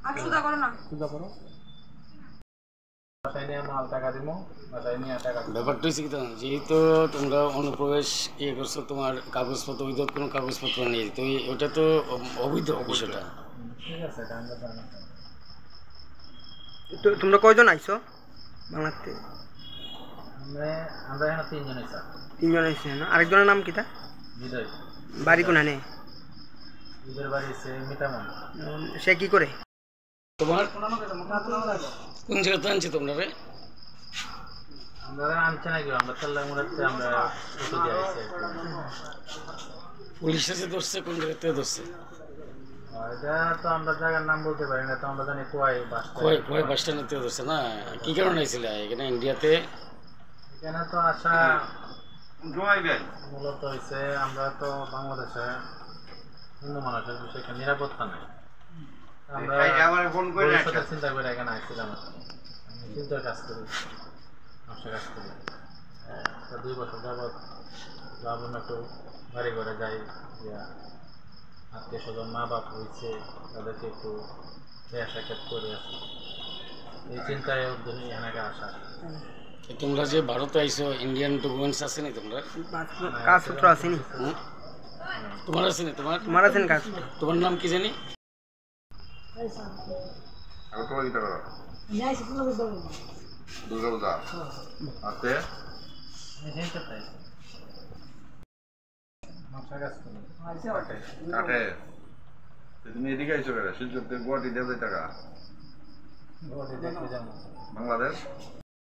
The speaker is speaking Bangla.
আর সুদা করো না, সুদা করো। ব্যাপারটা হচ্ছে কি, যেহেতু তোমরা অনুপ্রবেশ ইয়ে করছো, তোমার কাগজপত্র উইদাউট কোনো কাগজপত্র নেই, তো ওটা তো অবৈধ বিষয়টা। ঠিক আছে, তো তোমরা কয়জন আইছো বাংলার থেকে? আমরা এখানে তিনজন আইছি। তিনজন আইছে না? আরেকজনের নাম কিটা? বিজয়। বাড়ি কোনানে? ঈদের বাড়ি হচ্ছে মিতামন। সে কি করে? তোমার কোন জায়গাতে আনছে তোমরা রে? আমরা আনছে নাকি, আমরা চাল্লা মুড়াতে আমরা উঠে যাইছি। পুলিশ এসে ধরছে? কোন জায়গা থেকে ধরছে? এটা তো আমরা জায়গার নাম বলতে পারি না, তো আমরা জানি কোয়াই বাস। কোয়াই বাস স্ট্যান্ড থেকে ধরছে না? কি কারণে আইছিল এখানে ইন্ডিয়াতে? এখানে তো আসা মূলত হয়েছে, আমরা তো বাংলাদেশে হিন্দু মানুষের বিষয়ে একটা নিরাপত্তা নেই। আমরা ভবিষ্যতে চিন্তা করে এখানে আসছিলাম। আমি চিন্তার কাজ করি, নকশা কাজ করি। 2 বছর যাবৎ ভাবলাম একটু বাড়ি ঘরে যাই, আত্মীয় স্বজন মা বাপ হয়েছে, তাদেরকে একটু দেয়া সাক্ষাৎ করে আসি, এই চিন্তায় এখানে আসা। তোমরা যে ভারতে আইছো, ইন্ডিয়ান ডকুমেন্টস আছে নি তোমরা? কাগজপত্র আছে নি? তোমার আছে নি? তোমার আছে না কাগজপত্র? তোমার নাম কি জানি? তুমি এদিকে আইছো কেন? শিলচর থেকে গুয়াহাটি দেবে টাকা বাংলাদেশ।